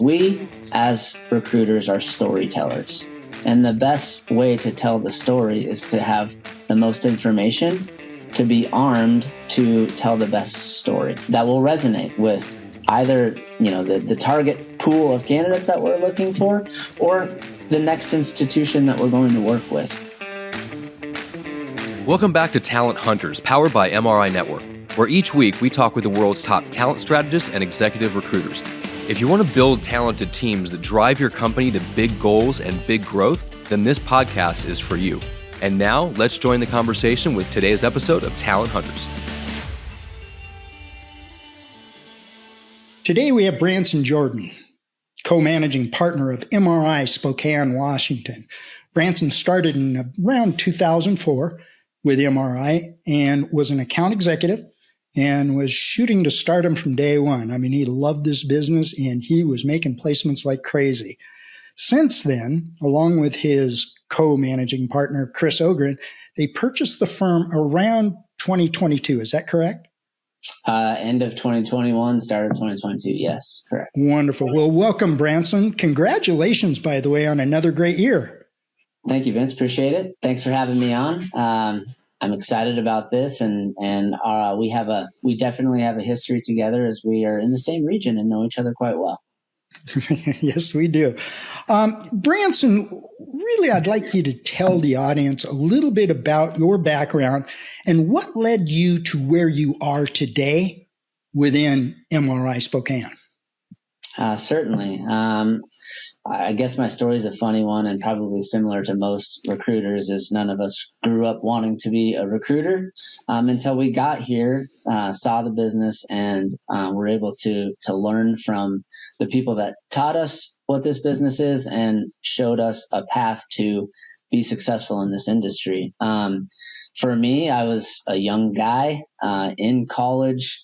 We, as recruiters, are storytellers. And the best way to tell the story is to have the most information, to be armed to tell the best story that will resonate with either, the target pool of candidates that we're looking for, or the next institution that we're going to work with. Welcome back to Talent Hunters, powered by MRI Network, where each week we talk with the world's top talent strategists and executive recruiters. If you want to build talented teams that drive your company to big goals and big growth, then this podcast is for you. And now, let's join the conversation with today's episode of Talent Hunters. Today we have Branson Jordan, co-managing partner of MRI Spokane, Washington. Branson started in around 2004 with MRI and was an account executive and was shooting to stardom from day one. I mean, he loved this business and he was making placements like crazy. Since then, along with his co-managing partner, Chris Ogren, they purchased the firm around 2022. Is that correct? End of 2021, start of 2022. Yes, correct. Wonderful. Well, welcome, Branson. Congratulations, by the way, on another great year. Thank you, Vince. Appreciate it. Thanks for having me on. I'm excited about this, and we definitely have a history together as we are in the same region and know each other quite well. Yes, we do. Branson, really, I'd like you to tell the audience a little bit about your background and what led you to where you are today within MRI Spokane. Certainly. I guess my story is a funny one and probably similar to most recruiters, is none of us grew up wanting to be a recruiter until we got here, saw the business, and were able to learn from the people that taught us what this business is and showed us a path to be successful in this industry. For me, I was a young guy in college.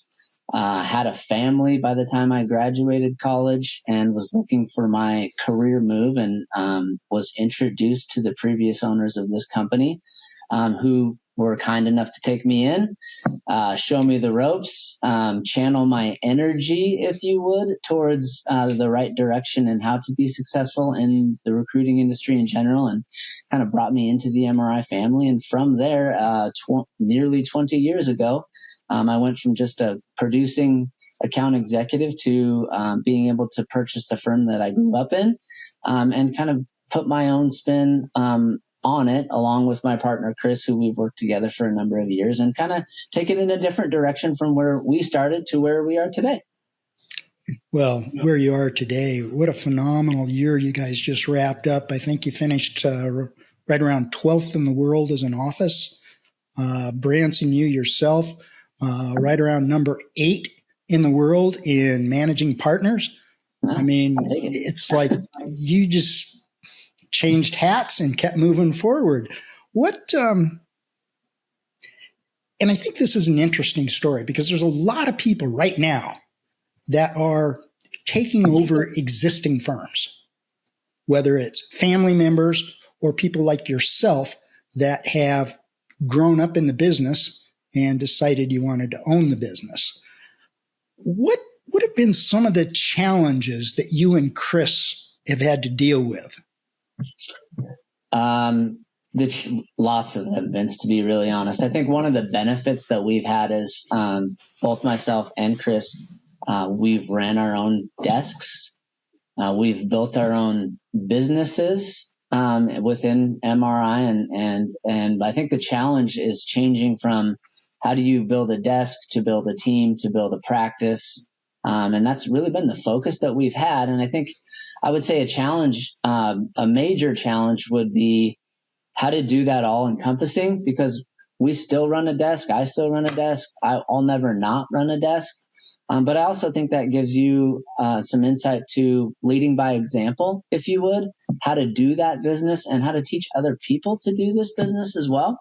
Had a family by the time I graduated college and was looking for my career move, and was introduced to the previous owners of this company, who were kind enough to take me in, show me the ropes, channel my energy, if you would, towards the right direction and how to be successful in the recruiting industry in general, and kind of brought me into the MRI family. And from there, nearly 20 years ago, I went from just a producing account executive to being able to purchase the firm that I grew up in, and kind of put my own spin on it, along with my partner, Chris, who we've worked together for a number of years, and kind of take it in a different direction from where we started to where we are today. Well, where you are today, what a phenomenal year you guys just wrapped up. I think you finished right around 12th in the world as an office. Branson, you yourself, right around number 8 in the world in managing partners. I mean, it's like you just changed hats and kept moving forward. And I think this is an interesting story because there's a lot of people right now that are taking over existing firms, whether it's family members or people like yourself that have grown up in the business and decided you wanted to own the business. What would have been some of the challenges that you and Chris have had to deal with? Lots of them, Vince, to be really honest. I think one of the benefits that we've had is both myself and Chris, we've ran our own desks. We've built our own businesses within MRI. And I think the challenge is changing from how do you build a desk to build a team to build a practice. And that's really been the focus that we've had. And I think I would say a major challenge would be how to do that all encompassing, because we still run a desk. I still run a desk. I'll never not run a desk. But I also think that gives you some insight to leading by example, if you would, how to do that business and how to teach other people to do this business as well.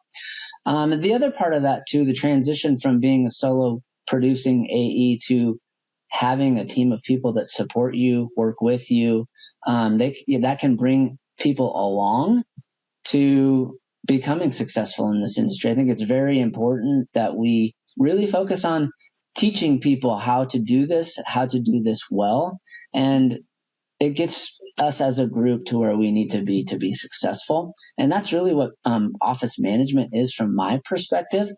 And the other part of that too, the transition from being a solo producing AE to having a team of people that support you, work with you, that can bring people along to becoming successful in this industry. I think it's very important that we really focus on teaching people how to do this well. And it gets us as a group to where we need to be successful. And that's really what office management is from my perspective.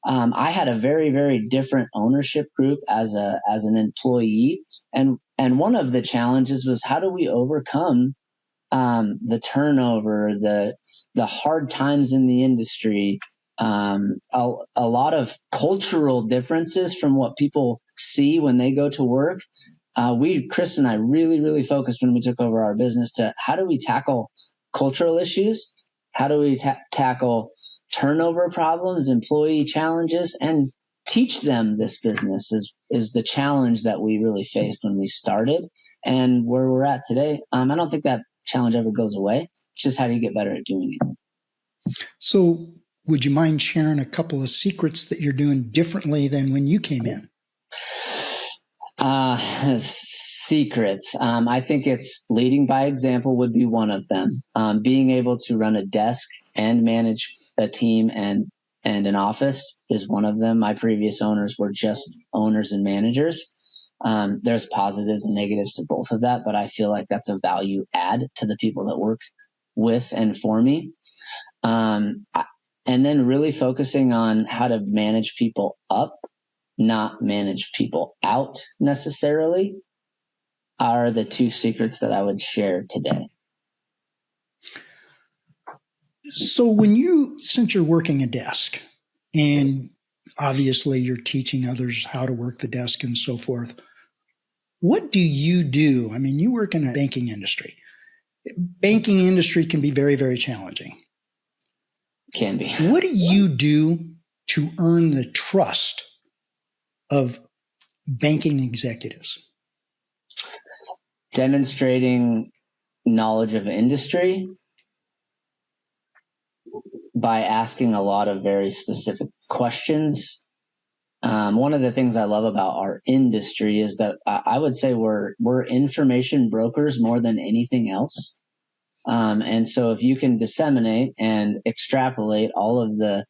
I had a very, very different ownership group as an employee. And one of the challenges was, how do we overcome the turnover, the hard times in the industry, a lot of cultural differences from what people see when they go to work. Chris and I really, really focused when we took over our business to how do we tackle cultural issues? How do we tackle turnover problems, employee challenges, and teach them this business is the challenge that we really faced when we started, and where we're at today. I don't think that challenge ever goes away. It's just how do you get better at doing it? So would you mind sharing a couple of secrets that you're doing differently than when you came in? Secrets. I think it's leading by example would be one of them. Being able to run a desk and manage a team and an office is one of them. My previous owners were just owners and managers. There's positives and negatives to both of that, but I feel like that's a value add to the people that work with and for me. And then really focusing on how to manage people up, not manage people out necessarily, are the two secrets that I would share today. So since you're working a desk, and obviously you're teaching others how to work the desk and so forth, what do you do? I mean, you work in a banking industry. Banking industry can be very, very challenging. Can be. What do you do to earn the trust of banking executives? Demonstrating knowledge of industry by asking a lot of very specific questions. One of the things I love about our industry is that I would say we're information brokers more than anything else. And so if you can disseminate and extrapolate all of the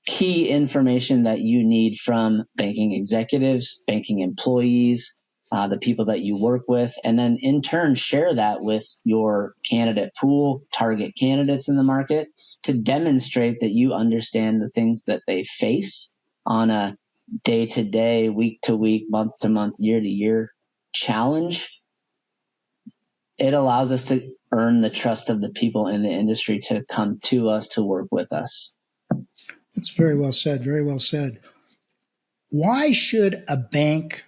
key information that you need from banking executives, banking employees, the people that you work with, and then in turn share that with your candidate pool, target candidates in the market, to demonstrate that you understand the things that they face on a day-to-day, week-to-week, month-to-month, year-to-year challenge. It allows us to earn the trust of the people in the industry to come to us to work with us. That's very well said. Very well said. Why should a bank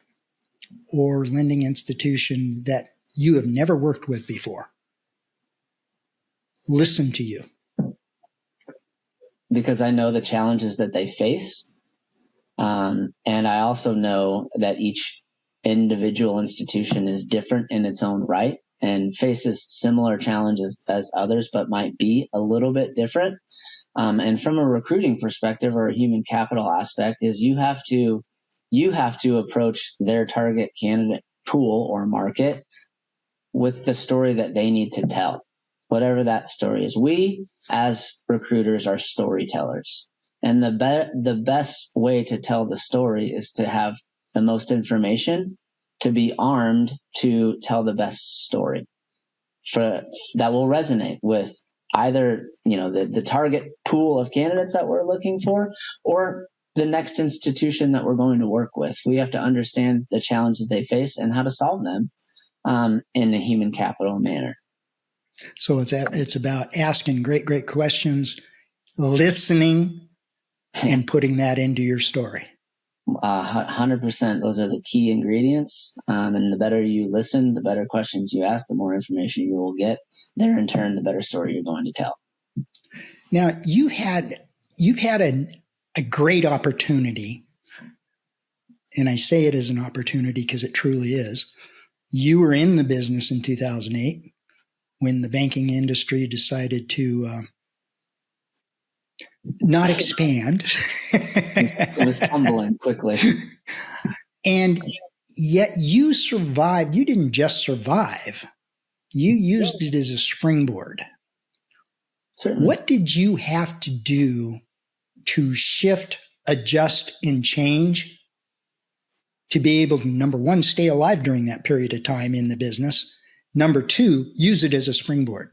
or lending institution that you have never worked with before listen to you? Because I know the challenges that they face. And I also know that each individual institution is different in its own right and faces similar challenges as others, but might be a little bit different. And from a recruiting perspective or a human capital aspect is you have to approach their target candidate pool or market with the story that they need to tell, whatever that story is. We as recruiters are storytellers. And the best way to tell the story is to have the most information, to be armed to tell the best story that will resonate with either, the target pool of candidates that we're looking for or the next institution that we're going to work with. We have to understand the challenges they face and how to solve them in a human capital manner. So it's about asking great questions, listening, and putting that into your story. 100%. Those are the key ingredients. And the better you listen, the better questions you ask, the more information you will get. There, in turn, the better story you're going to tell. Now, you've had a great opportunity, and I say it as an opportunity because it truly is. You were in the business in 2008 when the banking industry decided to not expand. It was tumbling quickly. And yet you survived. You didn't just survive. You used it as a springboard. Certainly. What did you have to do to shift, adjust, and change to be able to, number one, stay alive during that period of time in the business, Number two, use it as a springboard.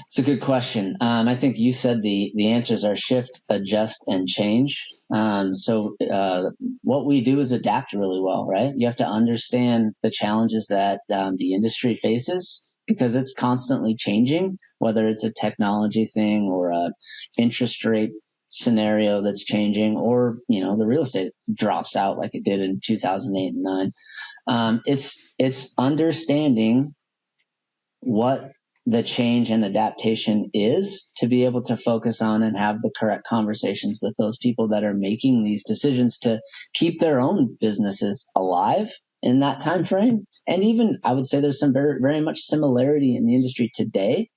It's a good question. I think you said the answers are shift, adjust, and change. What we do is adapt really well, right? You have to understand the challenges that the industry faces because it's constantly changing, whether it's a technology thing or a interest rate scenario that's changing, or the real estate drops out like it did in 2008 and 9. It's understanding what the change and adaptation is to be able to focus on and have the correct conversations with those people that are making these decisions to keep their own businesses alive in that time frame. And even I would say there's some very, very much similarity in the industry today,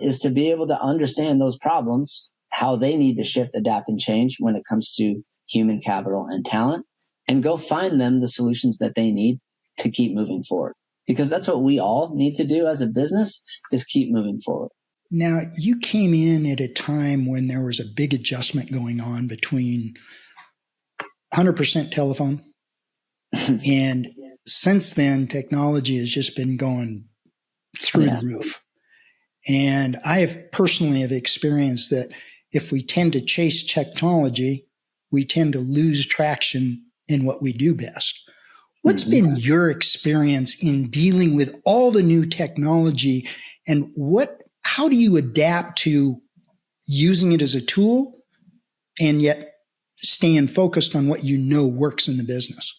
is to be able to understand those problems, how they need to shift, adapt, and change when it comes to human capital and talent, and go find them the solutions that they need to keep moving forward. Because that's what we all need to do as a business, is keep moving forward. Now, you came in at a time when there was a big adjustment going on between 100% telephone. And since then, technology has just been going through the roof. And I have personally experienced that if we tend to chase technology, we tend to lose traction in what we do best. What's been your experience in dealing with all the new technology, and how do you adapt to using it as a tool and yet staying focused on what works in the business?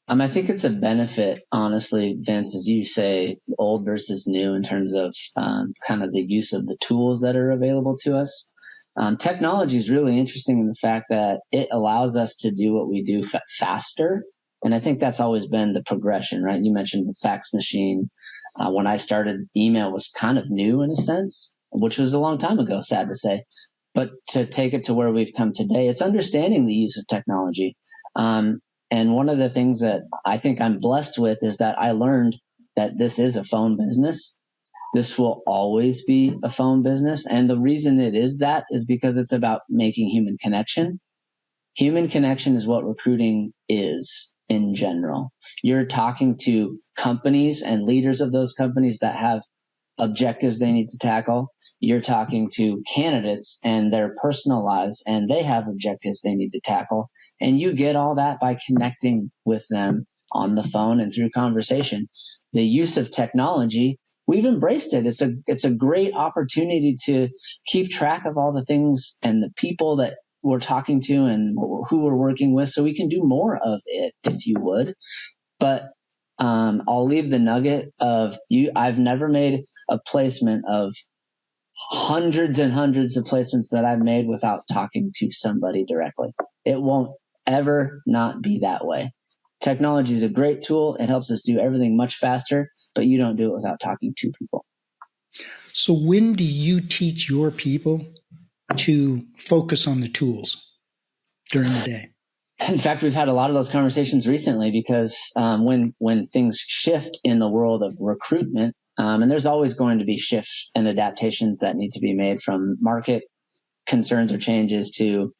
I think it's a benefit, honestly, Vince, as you say, old versus new in terms of kind of the use of the tools that are available to us. Technology is really interesting in the fact that it allows us to do what we do faster. And I think that's always been the progression, right? You mentioned the fax machine. When I started, email was kind of new in a sense, which was a long time ago, sad to say. But to take it to where we've come today, it's understanding the use of technology. And one of the things that I think I'm blessed with is that I learned that this is a phone business. This will always be a phone business. And the reason it is that is because it's about making human connection. Human connection is what recruiting is in general. You're talking to companies and leaders of those companies that have objectives they need to tackle. You're talking to candidates and their personal lives, and they have objectives they need to tackle. And you get all that by connecting with them on the phone and through conversation. The use of technology, we've embraced it. It's a great opportunity to keep track of all the things and the people that we're talking to and who we're working with, so we can do more of it, if you would. But I'll leave the nugget of you. I've never made a placement of hundreds and hundreds of placements that I've made without talking to somebody directly. It won't ever not be that way. Technology is a great tool. It helps us do everything much faster, but you don't do it without talking to people. So when do you teach your people to focus on the tools during the day? In fact, we've had a lot of those conversations recently because when things shift in the world of recruitment, and there's always going to be shifts and adaptations that need to be made, from market concerns or changes to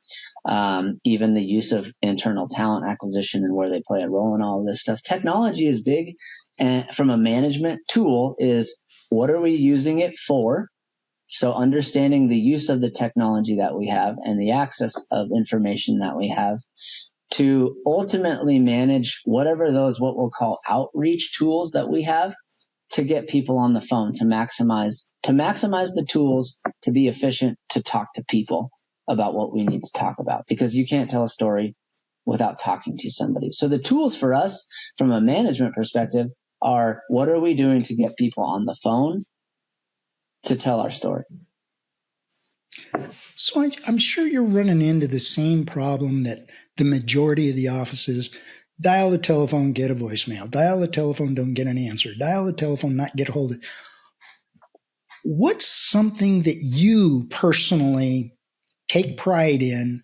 even the use of internal talent acquisition and where they play a role in all of this stuff. Technology is big, and from a management tool is, what are we using it for? So understanding the use of the technology that we have and the access of information that we have to ultimately manage whatever those, what we'll call outreach tools that we have, to get people on the phone, to maximize the tools, to be efficient, to talk to people about what we need to talk about, because you can't tell a story without talking to somebody. So the tools for us from a management perspective are, what are we doing to get people on the phone to tell our story? So I'm sure you're running into the same problem that the majority of the offices: dial the telephone, get a voicemail; dial the telephone, don't get an answer; dial the telephone, not get a hold of. What's something that you personally take pride in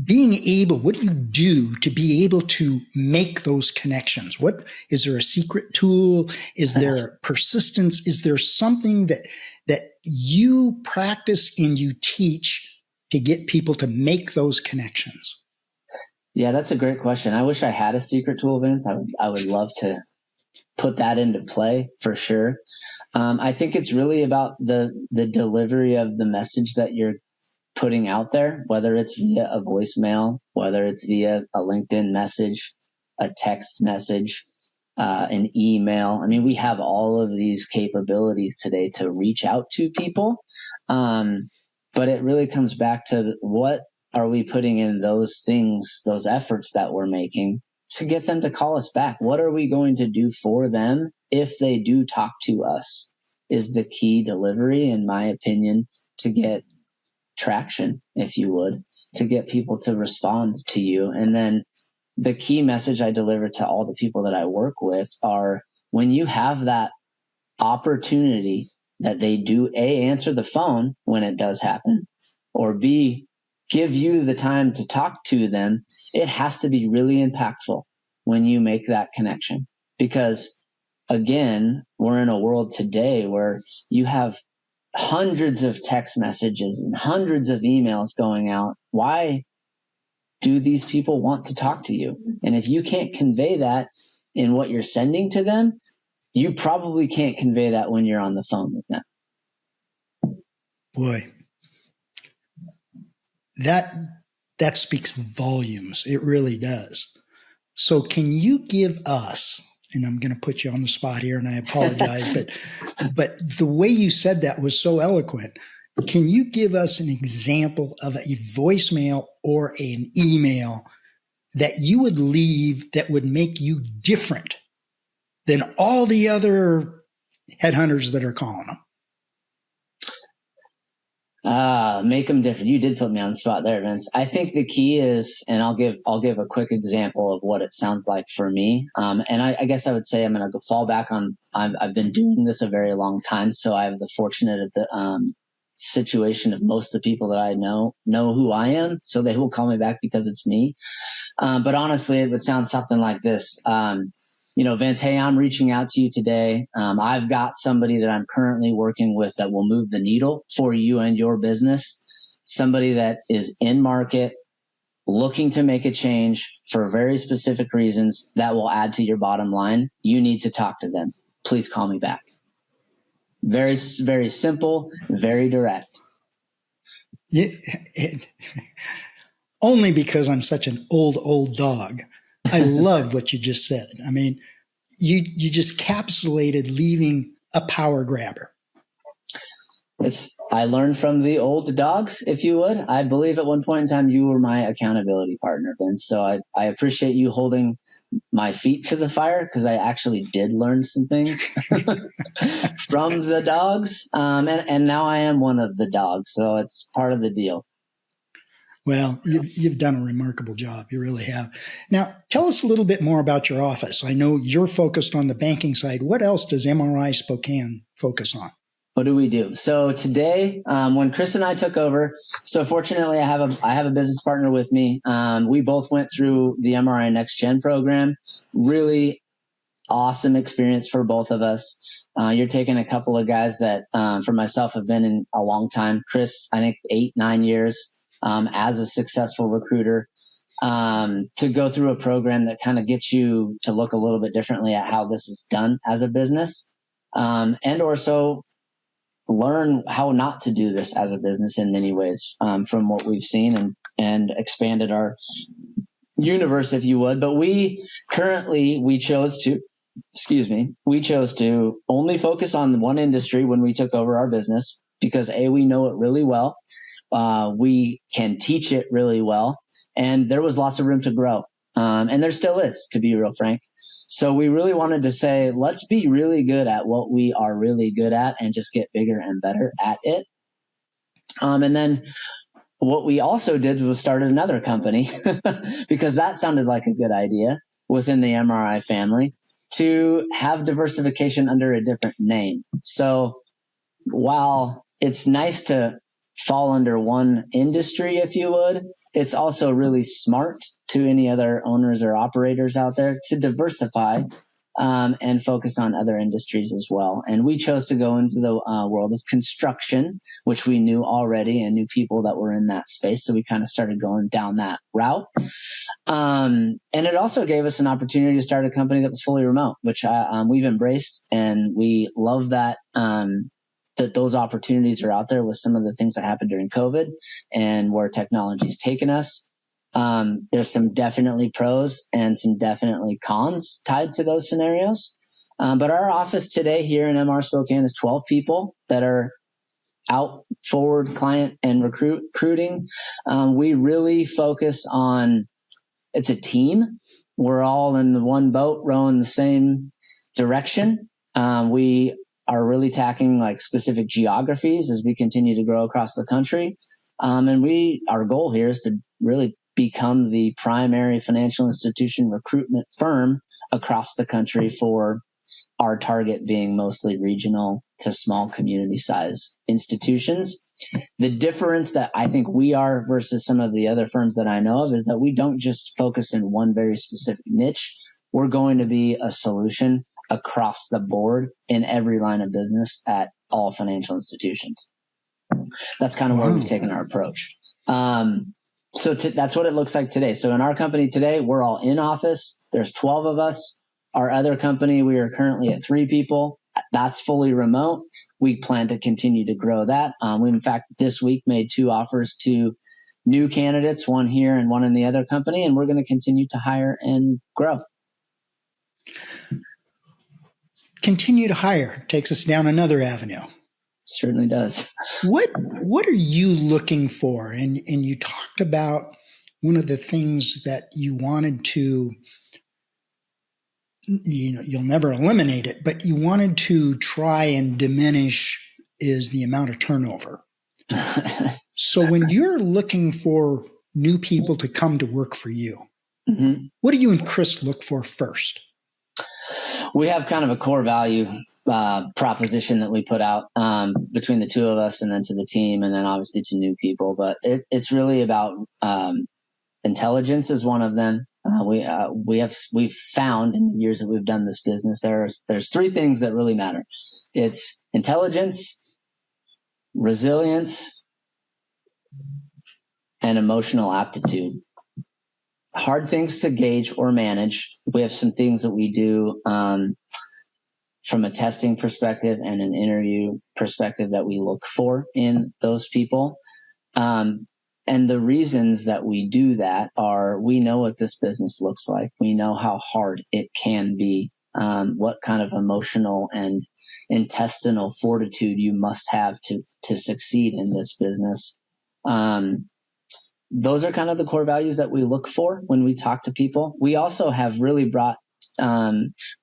being able, what do you do to be able to make those connections? What is there a secret tool? Is there persistence? Is there something that you practice and you teach to get people to make those connections? Yeah, that's a great question. I wish I had a secret tool, Vince. I would love to put that into play for sure. I think it's really about the delivery of the message that you're putting out there, whether it's via a voicemail, whether it's via a LinkedIn message, a text message, an email. I mean, we have all of these capabilities today to reach out to people. But it really comes back to what are we putting in those things, those efforts that we're making to get them to call us back? What are we going to do for them if they do talk to us is the key delivery, in my opinion, to get traction, if you would, to get people to respond to you. And then the key message I deliver to all the people that I work with are, when you have that opportunity that they do A, answer the phone when it does happen, or B, give you the time to talk to them, it has to be really impactful when you make that connection. Because again, we're in a world today where you have hundreds of text messages and hundreds of emails going out. Why do these people want to talk to you? And if you can't convey that in what you're sending to them, you probably can't convey that when you're on the phone with them. Boy, that speaks volumes. It really does. So can you give us, and I'm going to put you on the spot here and I apologize, but the way you said that was so eloquent. Can you give us an example of a voicemail or an email that you would leave that would make you different than all the other headhunters that are calling them? Make them different. You did put me on the spot there, Vince. I think the key is, and I'll give a quick example of what it sounds like for me. And I guess I would say I'm going to fall back on, I've been doing this a very long time. So I have the fortunate situation of most of the people that I know who I am. So they will call me back because it's me. But honestly, it would sound something like this. Vince, hey, I'm reaching out to you today. I've got somebody that I'm currently working with that will move the needle for you and your business. Somebody that is in market, looking to make a change for very specific reasons that will add to your bottom line. You need to talk to them. Please call me back. Very, very simple, very direct. Yeah, only because I'm such an old dog. I love what you just said. I mean, you just capsulated leaving a power grabber. I learned from the old dogs, if you would. I believe at one point in time you were my accountability partner, Vince. So I appreciate you holding my feet to the fire, because I actually did learn some things from the dogs. And now I am one of the dogs. So it's part of the deal. Well, you've done a remarkable job. You really have. Now, tell us a little bit more about your office. I know you're focused on the banking side. What else does MRI Spokane focus on? What do we do? So today, when Chris and I took over, so fortunately I have a business partner with me. We both went through the MRI Next Gen program. Really awesome experience for both of us. You're taking a couple of guys that, for myself, have been in a long time. Chris, I think 8-9 years as a successful recruiter, to go through a program that kind of gets you to look a little bit differently at how this is done as a business, and also learn how not to do this as a business in many ways, from what we've seen, and expanded our universe, if you would. But we chose to only focus on one industry when we took over our business, because we know it really well. We can teach it really well, and there was lots of room to grow. And there still is, to be real frank. So we really wanted to say, let's be really good at what we are really good at and just get bigger and better at it. And then what we also did was started another company because that sounded like a good idea within the MRI family, to have diversification under a different name. So while it's nice to fall under one industry, if you would, it's also really smart to any other owners or operators out there to diversify and focus on other industries as well. And we chose to go into the world of construction, which we knew already and knew people that were in that space. So we kind of started going down that route. And it also gave us an opportunity to start a company that was fully remote, which we've embraced, and we love that. That those opportunities are out there with some of the things that happened during COVID and where technology's taken us. There's some definitely pros and some definitely cons tied to those scenarios. But our office today here in MR Spokane is 12 people that are out forward client and recruiting. We really focus on, it's a team. We're all in the one boat rowing the same direction. We are really tackling like specific geographies as we continue to grow across the country. And our goal here is to really become the primary financial institution recruitment firm across the country, for our target being mostly regional to small community size institutions. The difference that I think we are versus some of the other firms that I know of is that we don't just focus in one very specific niche. We're going to be a solution across the board in every line of business at all financial institutions. That's kind of where we've taken our approach. So that's what it looks like today. So in our company today, we're all in office. There's 12 of us. Our other company, we are currently at 3 people. That's fully remote. We plan to continue to grow that. We, in fact, this week made 2 offers to new candidates, one here and one in the other company, and we're going to continue to hire and grow. Continue to hire takes us down another avenue. Certainly does. What are you looking for? And you talked about one of the things that you wanted to, you'll never eliminate it, but you wanted to try and diminish is the amount of turnover. So when you're looking for new people to come to work for you, what do you and Chris look for first? We have kind of a core value proposition that we put out between the 2 of us, and then to the team, and then obviously to new people. But it's really about intelligence is one of them. We've found in the years that we've done this business, there's 3 things that really matter. It's intelligence, resilience, and emotional aptitude. Hard things to gauge or manage. We have some things that we do from a testing perspective and an interview perspective that we look for in those people. And the reasons that we do that are, we know what this business looks like. We know how hard it can be, what kind of emotional and intestinal fortitude you must have to succeed in this business. Those are kind of the core values that we look for when we talk to people. We also have really brought,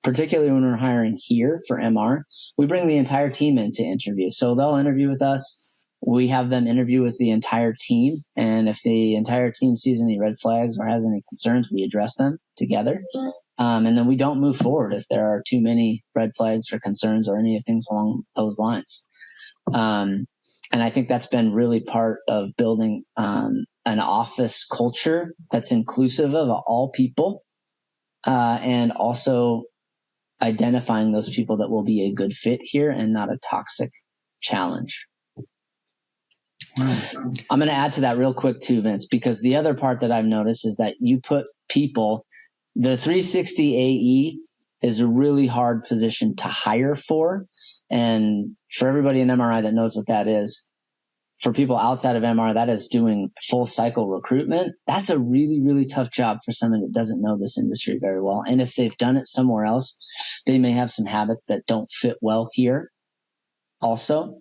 particularly when we're hiring here for MR, we bring the entire team in to interview. So they'll interview with us. We have them interview with the entire team. And if the entire team sees any red flags or has any concerns, we address them together. And then we don't move forward if there are too many red flags or concerns or any things along those lines. And I think that's been really part of building an office culture that's inclusive of all people, and also identifying those people that will be a good fit here and not a toxic challenge. Wow. I'm going to add to that real quick too, Vince, because the other part that I've noticed is that you put people, the 360 AE is a really hard position to hire for. And for everybody in MRI that knows what that is, for people outside of MR, that is doing full cycle recruitment. That's a really, really tough job for someone that doesn't know this industry very well. And if they've done it somewhere else, they may have some habits that don't fit well here also.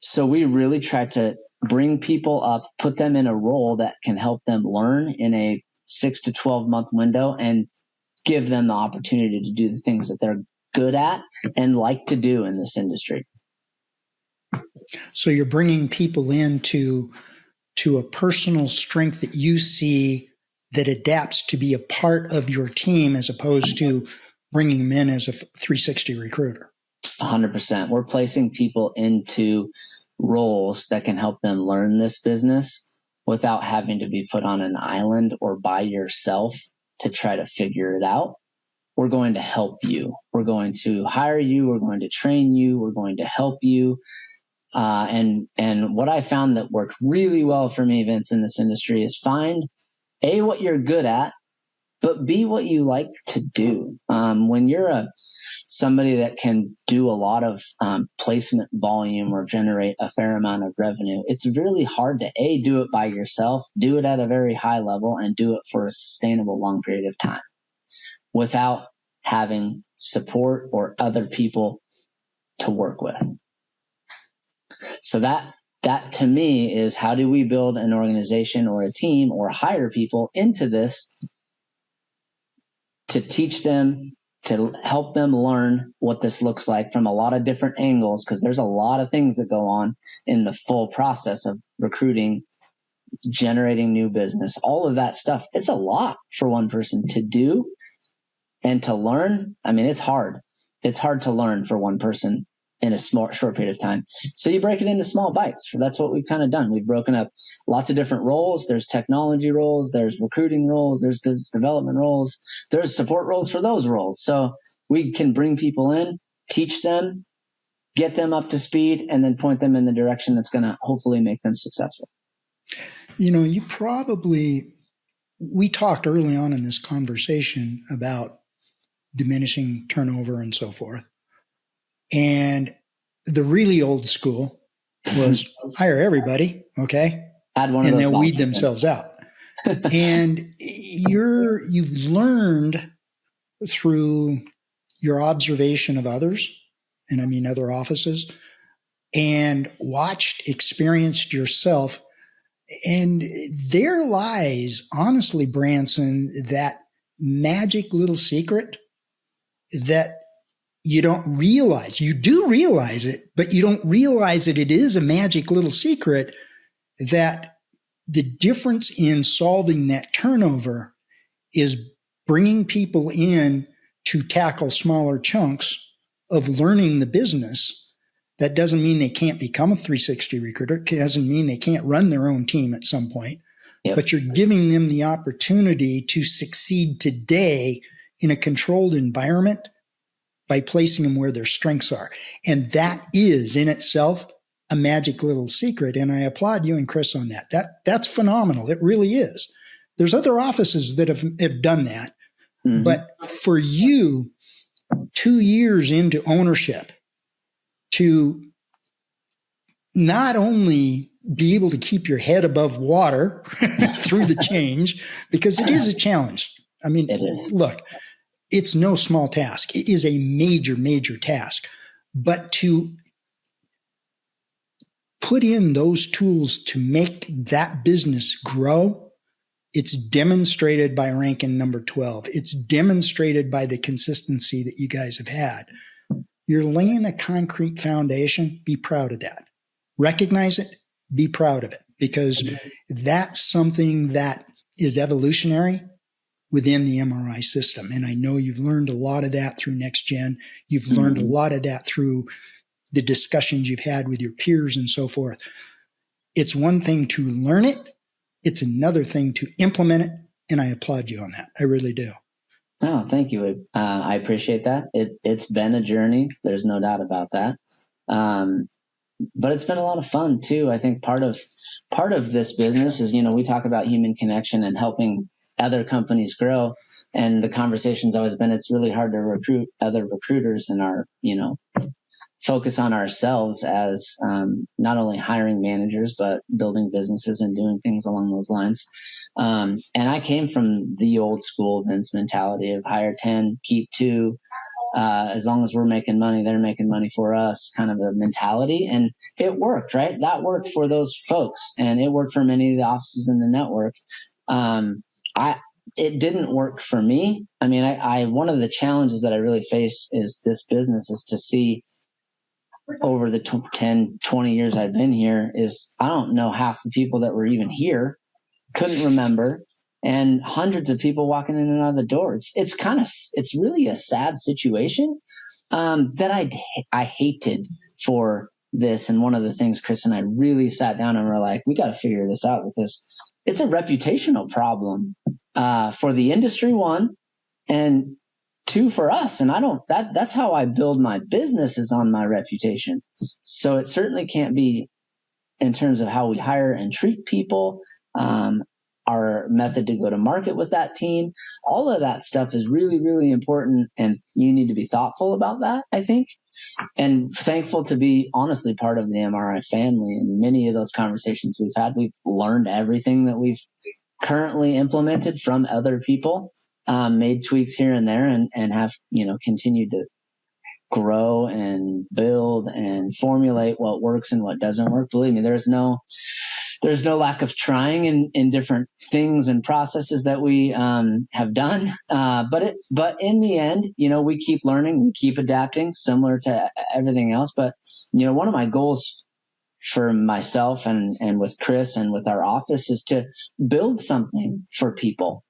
So we really try to bring people up, put them in a role that can help them learn in a 6 to 12 month window and give them the opportunity to do the things that they're good at and like to do in this industry. So you're bringing people into a personal strength that you see that adapts to be a part of your team, as opposed to bringing them in as a 360 recruiter. 100%. We're placing people into roles that can help them learn this business without having to be put on an island or by yourself to try to figure it out. we're going to help you. We're going to hire you. We're going to train you. We're going to help you. And what I found that worked really well for me, Vince, in this industry is find A, what you're good at, but B, what you like to do. When you're somebody that can do a lot of placement volume or generate a fair amount of revenue, it's really hard to A, do it by yourself, do it at a very high level, and do it for a sustainable long period of time without having support or other people to work with. So that to me is, how do we build an organization or a team or hire people into this to teach them, to help them learn what this looks like from a lot of different angles, because there's a lot of things that go on in the full process of recruiting, generating new business, all of that stuff. It's a lot for one person to do and to learn. I mean, it's hard. It's hard to learn for one person in a short period of time. So you break it into small bites. That's what we've kind of done. We've broken up lots of different roles. There's technology roles, there's recruiting roles, there's business development roles, there's support roles for those roles. So we can bring people in, teach them, get them up to speed, and then point them in the direction that's going to hopefully make them successful. You know, we talked early on in this conversation about diminishing turnover and so forth. And the really old school was hire everybody, okay? And they'll weed themselves out. And you've learned through your observation of others, and I mean other offices, and experienced yourself. And there lies, honestly, Branson, that magic little secret that you don't realize. You do realize it, but you don't realize that it is a magic little secret, that the difference in solving that turnover is bringing people in to tackle smaller chunks of learning the business. That doesn't mean they can't become a 360 recruiter. It doesn't mean they can't run their own team at some point. Yep. But you're giving them the opportunity to succeed today in a controlled environment by placing them where their strengths are. And that is in itself a magic little secret. And I applaud you and Chris on that. That's phenomenal. It really is. There's other offices that have done that. Mm-hmm. But for you, 2 years into ownership, to not only be able to keep your head above water through the change, because it is a challenge. I mean, it is. Look, it's no small task. It is a major, major task. But to put in those tools to make that business grow, it's demonstrated by ranking number 12. It's demonstrated by the consistency that you guys have had. You're laying a concrete foundation. Be proud of that. Recognize it. Be proud of it, because that's something that is evolutionary within the MRI system. And I know you've learned a lot of that through Next Gen. You've learned a lot of that through the discussions you've had with your peers and so forth. It's one thing to learn it. It's another thing to implement it. And I applaud you on that. I really do. Oh, thank you. I appreciate that. It's been a journey. There's no doubt about that. But it's been a lot of fun too. I think part of this business is, we talk about human connection and helping other companies grow. And the conversation's always been, it's really hard to recruit other recruiters, and our, focus on ourselves as not only hiring managers, but building businesses and doing things along those lines. And I came from the old school Vince mentality of hire 10, keep 2. As long as we're making money, they're making money for us, kind of a mentality. And it worked, right? That worked for those folks, and it worked for many of the offices in the network. It didn't work for me. I mean, I one of the challenges that I really face is this business is to see over the 10, 20 years I've been here is I don't know half the people that were even here, couldn't remember, and hundreds of people walking in and out of the door. It's really a sad situation that I hated for this. And one of the things Chris and I really sat down and were like, we got to figure this out, because it's a reputational problem for the industry, one, and too for us. And that's how I build my business, is on my reputation. So it certainly can't be in terms of how we hire and treat people, our method to go to market with that team. All of that stuff is really, really important. And you need to be thoughtful about that, I think. And thankful to be honestly part of the MRI family. And many of those conversations we've had, we've learned everything that we've currently implemented from other people, made tweaks here and there, and have, continued to grow and build and formulate what works and what doesn't work. Believe me, there's no lack of trying in different things and processes that we have done. But in the end, we keep learning, we keep adapting, similar to everything else. But one of my goals for myself and with Chris and with our office is to build something for people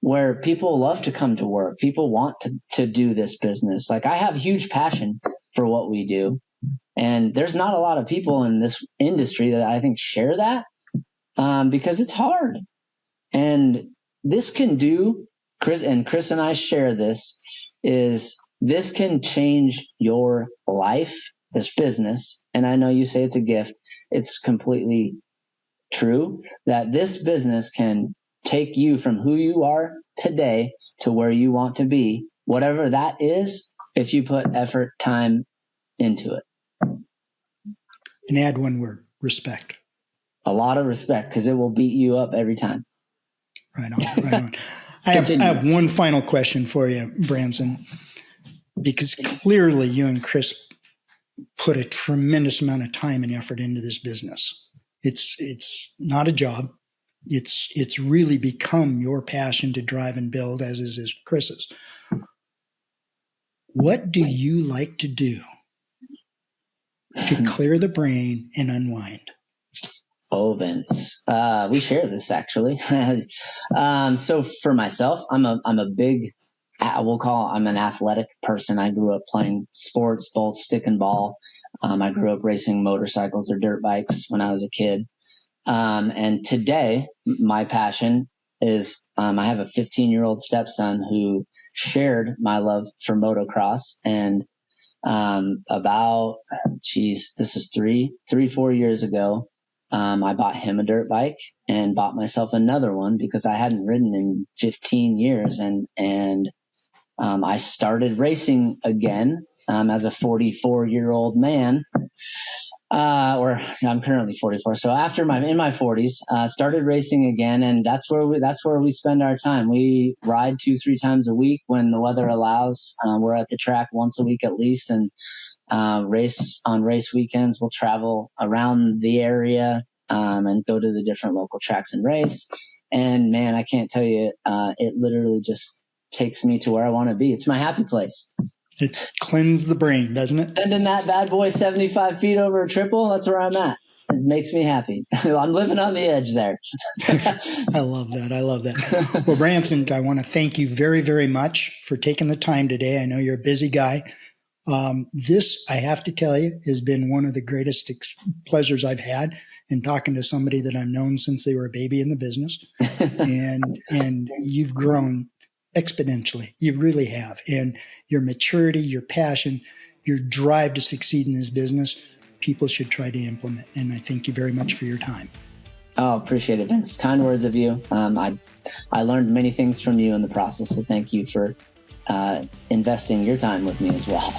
where people love to come to work. People want to do this business. Like, I have huge passion for what we do. And there's not a lot of people in this industry that I think share that, because it's hard. And this can do, Chris and I share this, is this can change your life, this business. And I know you say it's a gift. It's completely true that this business can take you from who you are today to where you want to be, whatever that is, if you put effort, time into it. And add one word: respect. A lot of respect, because it will beat you up every time. Right on. I have one final question for you, Branson, because clearly you and Chris put a tremendous amount of time and effort into this business. It's not a job. It's really become your passion to drive and build, as is Chris's. What do you like to do to clear the brain and unwind? Oh, Vince, we share this actually. So for myself, I'm an athletic person. I grew up playing sports, both stick and ball. I grew up racing motorcycles or dirt bikes when I was a kid. And today my passion is, I have a 15-year-old stepson who shared my love for motocross. And this is 4 years ago, I bought him a dirt bike and bought myself another one because I hadn't ridden in 15 years. And I started racing again as a 44-year-old man. Or I'm currently 44. So in my 40s, started racing again, and that's where we spend our time. We ride 2-3 times a week when the weather allows. We're at the track once a week at least, and race weekends. We'll travel around the area and go to the different local tracks and race. And man, I can't tell you, it literally just takes me to where I want to be. It's my happy place. It's cleanse the brain, doesn't it? Sending that bad boy 75 feet over a triple, that's where I'm at. It makes me happy. I'm living on the edge there. I love that. Well, Branson, I want to thank you very, very much for taking the time today. I know you're a busy guy. This, I have to tell you, has been one of the greatest pleasures I've had in talking to somebody that I've known since they were a baby in the business. and you've grown exponentially. You really have. And your maturity, your passion, your drive to succeed in this business, people should try to implement. And I thank you very much for your time. Oh, appreciate it, Vince. Kind words of you. I learned many things from you in the process. So thank you for investing your time with me as well.